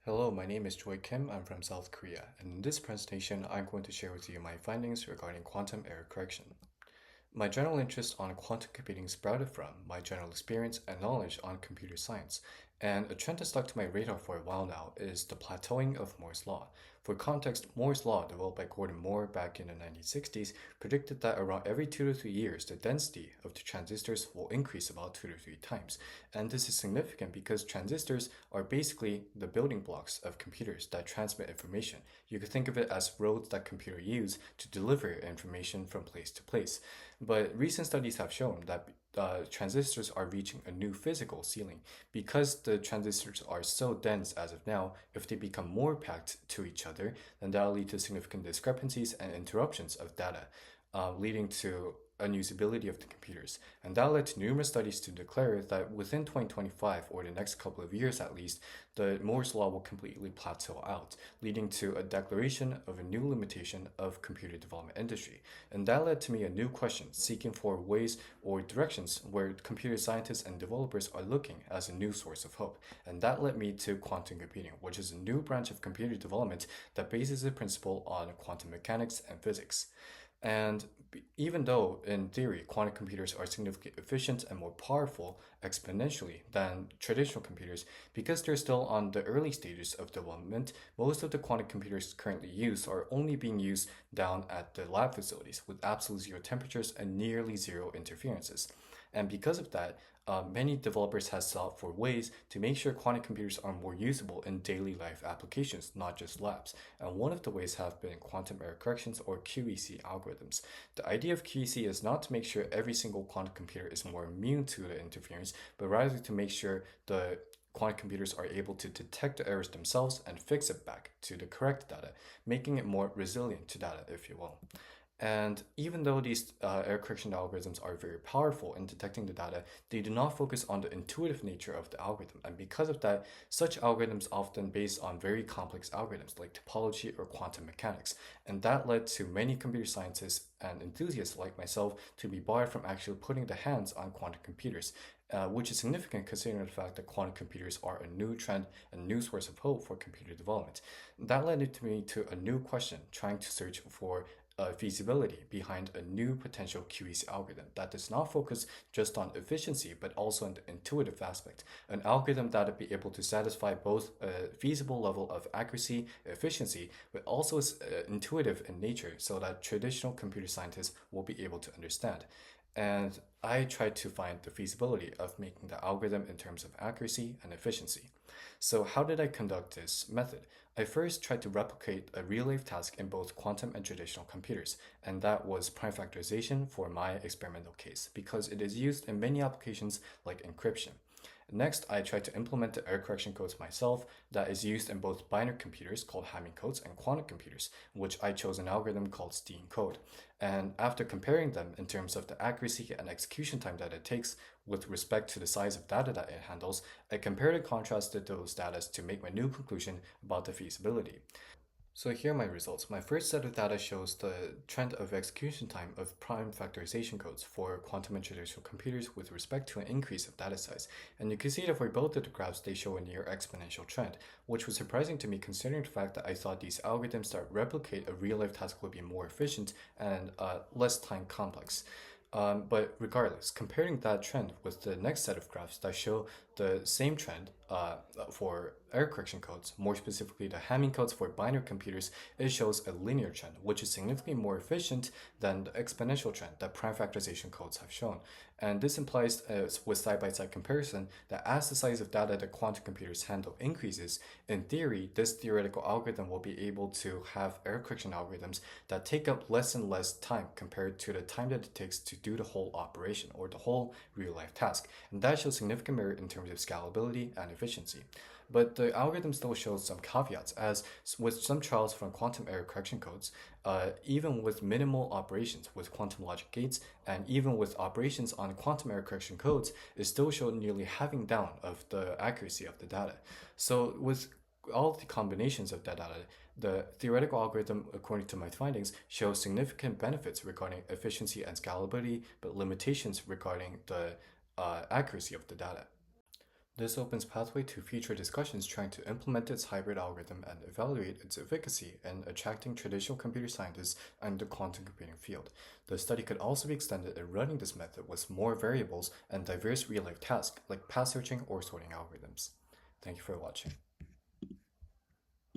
Hello, my name is Joy Kim. I'm from South Korea, and in this presentation, I'm going to share with you my findings regarding quantum error correction. My general interest on quantum computing sprouted from my general experience and knowledge on computer science, and a trend that stuck to my radar for a while now is the plateauing of Moore's Law. For context, Moore's Law, developed by Gordon Moore back in the 1960s, predicted that around every 2 to 3 years, the density of the transistors will increase about 2 to 3 times. And this is significant because transistors are basically the building blocks of computers that transmit information. You could think of it as roads that computers use to deliver information from place to place. But recent studies have shown that transistors are reaching a new physical ceiling. Because the transistors are so dense as of now, if they become more packed to each other, then that'll lead to significant discrepancies and interruptions of data, leading to unusability of the computers. And that led to numerous studies to declare that within 2025, or the next couple of years at least, the Moore's Law will completely plateau out, leading to a declaration of a new limitation of computer development industry. And that led to me a new question, seeking for ways or directions where computer scientists and developers are looking as a new source of hope. And that led me to quantum computing, which is a new branch of computer development that bases its principle on quantum mechanics and physics. And even though, in theory, quantum computers are significantly efficient and more powerful exponentially than traditional computers, because they're still on the early stages of development, most of the quantum computers currently used are only being used down at the lab facilities with absolute zero temperatures and nearly zero interferences. And because of that, many developers have sought for ways to make sure quantum computers are more usable in daily life applications, not just labs. And one of the ways have been quantum error corrections, or QEC algorithms. The idea of QEC is not to make sure every single quantum computer is more immune to the interference, but rather to make sure the quantum computers are able to detect the errors themselves and fix it back to the correct data, making it more resilient to data, if you will. And even though these error correction algorithms are very powerful in detecting the data, they do not focus on the intuitive nature of the algorithm. And because of that, such algorithms often based on very complex algorithms like topology or quantum mechanics. And that led to many computer scientists and enthusiasts like myself to be barred from actually putting their hands on quantum computers. Which is significant considering the fact that quantum computers are a new trend, a new source of hope for computer development. That led me to a new question, trying to search for feasibility behind a new potential QEC algorithm that does not focus just on efficiency but also on the intuitive aspect. An algorithm that would be able to satisfy both a feasible level of accuracy, efficiency, but also is intuitive in nature so that traditional computer scientists will be able to understand. And I tried to find the feasibility of making the algorithm in terms of accuracy and efficiency. So how did I conduct this method? I first tried to replicate a real-life task in both quantum and traditional computers, and that was prime factorization for my experimental case, because it is used in many applications like encryption. Next, I tried to implement the error correction codes myself that is used in both binary computers called Hamming codes and quantum computers, which I chose an algorithm called steam-encode. And after comparing them in terms of the accuracy and execution time that it takes with respect to the size of data that it handles, I compared and contrasted those data to make my new conclusion about the feasibility. So here are my results. My first set of data shows the trend of execution time of prime factorization codes for quantum and traditional computers with respect to an increase of data size. And you can see that for both of the graphs, they show a near exponential trend, which was surprising to me considering the fact that I thought these algorithms that replicate a real-life task would be more efficient and less time complex. But regardless, comparing that trend with the next set of graphs that show the same trend for error correction codes, more specifically the Hamming codes for binary computers, it shows a linear trend, which is significantly more efficient than the exponential trend that prime factorization codes have shown. And this implies, with side-by-side comparison, that as the size of data that quantum computers handle increases, in theory, this theoretical algorithm will be able to have error correction algorithms that take up less and less time compared to the time that it takes to do the whole operation or the whole real-life task. And that shows significant merit in terms of scalability and efficiency. But the algorithm still shows some caveats, as with some trials from quantum error correction codes, even with minimal operations with quantum logic gates, and even with operations on quantum error correction codes, it still showed nearly halving down of the accuracy of the data. So with all the combinations of that data, the theoretical algorithm, according to my findings, shows significant benefits regarding efficiency and scalability, but limitations regarding the accuracy of the data. This opens pathway to future discussions trying to implement its hybrid algorithm and evaluate its efficacy in attracting traditional computer scientists and the quantum computing field. The study could also be extended in running this method with more variables and diverse real-life tasks like path searching or sorting algorithms. Thank you for watching.